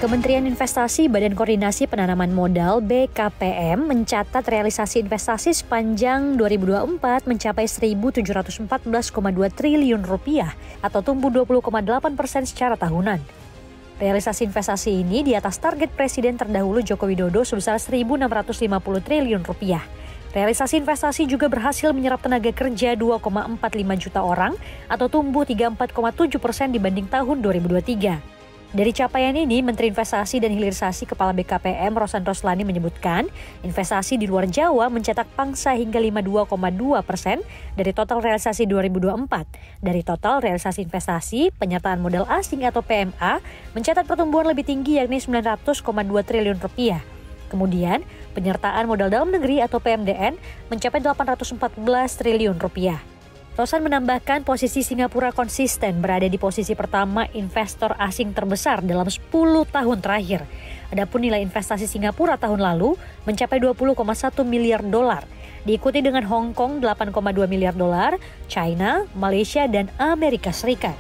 Kementerian Investasi Badan Koordinasi Penanaman Modal BKPM mencatat realisasi investasi sepanjang 2024 mencapai Rp1.714,2 triliun atau tumbuh 20,8% secara tahunan. Realisasi investasi ini di atas target Presiden terdahulu Joko Widodo sebesar Rp1.650 triliun. Realisasi investasi juga berhasil menyerap tenaga kerja 2,45 juta orang atau tumbuh 34,7% dibanding tahun 2023. Dari capaian ini, Menteri Investasi dan Hilirisasi Kepala BKPM Rosan Roslani menyebutkan, investasi di luar Jawa mencetak pangsa hingga 52,2% dari total realisasi 2024. Dari total realisasi investasi, penyertaan modal asing atau PMA mencatat pertumbuhan lebih tinggi yakni Rp900,2 triliun. Kemudian, penyertaan modal dalam negeri atau PMDN mencapai Rp814 triliun. Rosan menambahkan posisi Singapura konsisten berada di posisi pertama investor asing terbesar dalam 10 tahun terakhir. Adapun nilai investasi Singapura tahun lalu mencapai $20,1 miliar, diikuti dengan Hong Kong $8,2 miliar, China, Malaysia, dan Amerika Serikat.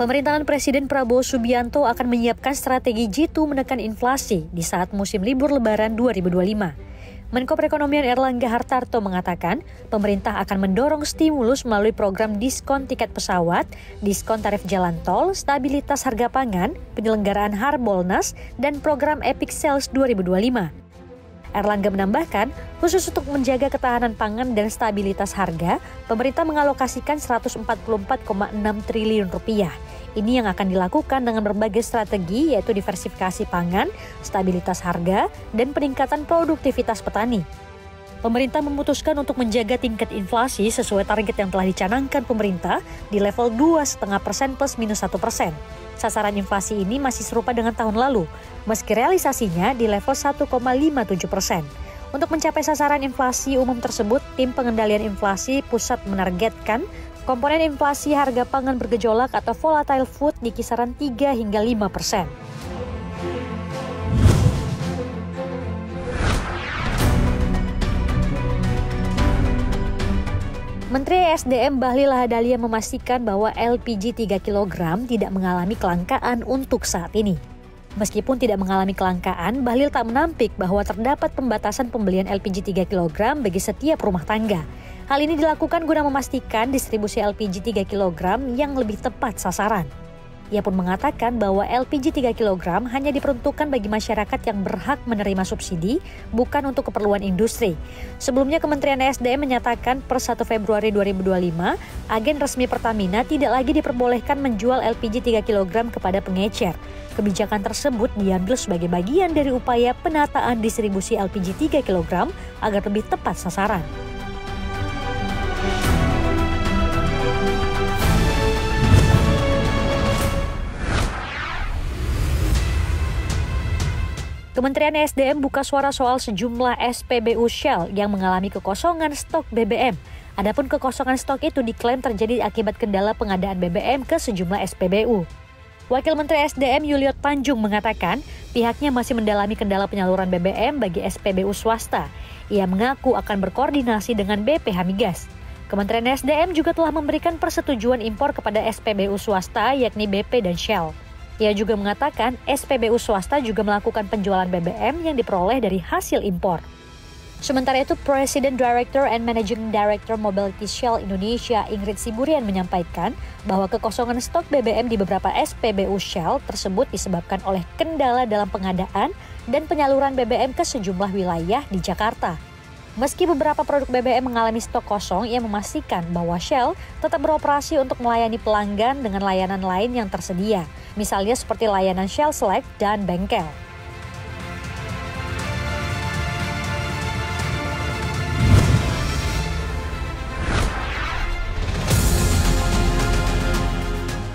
Pemerintahan Presiden Prabowo Subianto akan menyiapkan strategi jitu menekan inflasi di saat musim libur Lebaran 2025. Menko Perekonomian Erlangga Hartarto mengatakan, pemerintah akan mendorong stimulus melalui program diskon tiket pesawat, diskon tarif jalan tol, stabilitas harga pangan, penyelenggaraan Harbolnas, dan program Epic Sales 2025. Erlangga menambahkan, khusus untuk menjaga ketahanan pangan dan stabilitas harga, pemerintah mengalokasikan Rp144,6 triliun. Ini yang akan dilakukan dengan berbagai strategi yaitu diversifikasi pangan, stabilitas harga, dan peningkatan produktivitas petani. Pemerintah memutuskan untuk menjaga tingkat inflasi sesuai target yang telah dicanangkan pemerintah di level 2,5% plus minus 1%. Sasaran inflasi ini masih serupa dengan tahun lalu, meski realisasinya di level 1,57%. Untuk mencapai sasaran inflasi umum tersebut, tim pengendalian inflasi pusat menargetkan komponen inflasi harga pangan bergejolak atau volatile food di kisaran 3 hingga 5%. Menteri SDM Bahlil Lahadalia memastikan bahwa LPG 3 kg tidak mengalami kelangkaan untuk saat ini. Meskipun tidak mengalami kelangkaan, Bahlil tak menampik bahwa terdapat pembatasan pembelian LPG 3 kg bagi setiap rumah tangga. Hal ini dilakukan guna memastikan distribusi LPG 3 kg yang lebih tepat sasaran. Ia pun mengatakan bahwa LPG 3 kg hanya diperuntukkan bagi masyarakat yang berhak menerima subsidi, bukan untuk keperluan industri. Sebelumnya Kementerian SDM menyatakan per 1 Februari 2025, agen resmi Pertamina tidak lagi diperbolehkan menjual LPG 3 kg kepada pengecer. Kebijakan tersebut diambil sebagai bagian dari upaya penataan distribusi LPG 3 kg agar lebih tepat sasaran. Kementerian SDM buka suara soal sejumlah SPBU Shell yang mengalami kekosongan stok BBM. Adapun kekosongan stok itu diklaim terjadi akibat kendala pengadaan BBM ke sejumlah SPBU. Wakil Menteri SDM Yuliot Panjung mengatakan pihaknya masih mendalami kendala penyaluran BBM bagi SPBU swasta. Ia mengaku akan berkoordinasi dengan BPH Migas. Kementerian SDM juga telah memberikan persetujuan impor kepada SPBU swasta yakni BP dan Shell. Ia juga mengatakan SPBU swasta juga melakukan penjualan BBM yang diperoleh dari hasil impor. Sementara itu, President Director and Managing Director Mobility Shell Indonesia Ingrid Siburian menyampaikan bahwa kekosongan stok BBM di beberapa SPBU Shell tersebut disebabkan oleh kendala dalam pengadaan dan penyaluran BBM ke sejumlah wilayah di Jakarta. Meski beberapa produk BBM mengalami stok kosong, ia memastikan bahwa Shell tetap beroperasi untuk melayani pelanggan dengan layanan lain yang tersedia, misalnya seperti layanan Shell Select dan bengkel.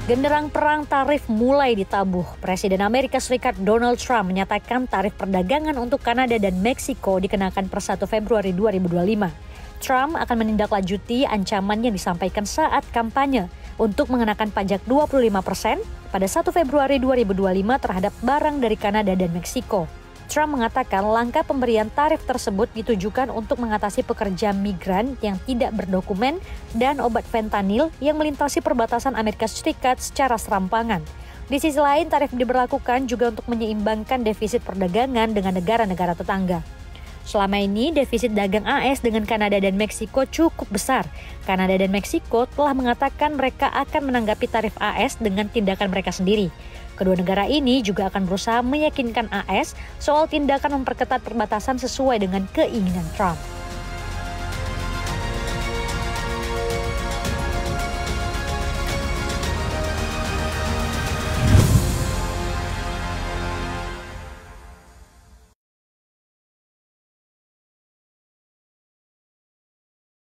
Genderang perang tarif mulai ditabuh. Presiden Amerika Serikat Donald Trump menyatakan tarif perdagangan untuk Kanada dan Meksiko dikenakan per 1 Februari 2025. Trump akan menindaklanjuti ancaman yang disampaikan saat kampanye untuk mengenakan pajak 25% pada 1 Februari 2025 terhadap barang dari Kanada dan Meksiko. Trump mengatakan langkah pemberian tarif tersebut ditujukan untuk mengatasi pekerja migran yang tidak berdokumen dan obat fentanyl yang melintasi perbatasan Amerika Serikat secara serampangan. Di sisi lain, tarif diberlakukan juga untuk menyeimbangkan defisit perdagangan dengan negara-negara tetangga. Selama ini, defisit dagang AS dengan Kanada dan Meksiko cukup besar. Kanada dan Meksiko telah mengatakan mereka akan menanggapi tarif AS dengan tindakan mereka sendiri. Kedua negara ini juga akan berusaha meyakinkan AS soal tindakan memperketat perbatasan sesuai dengan keinginan Trump.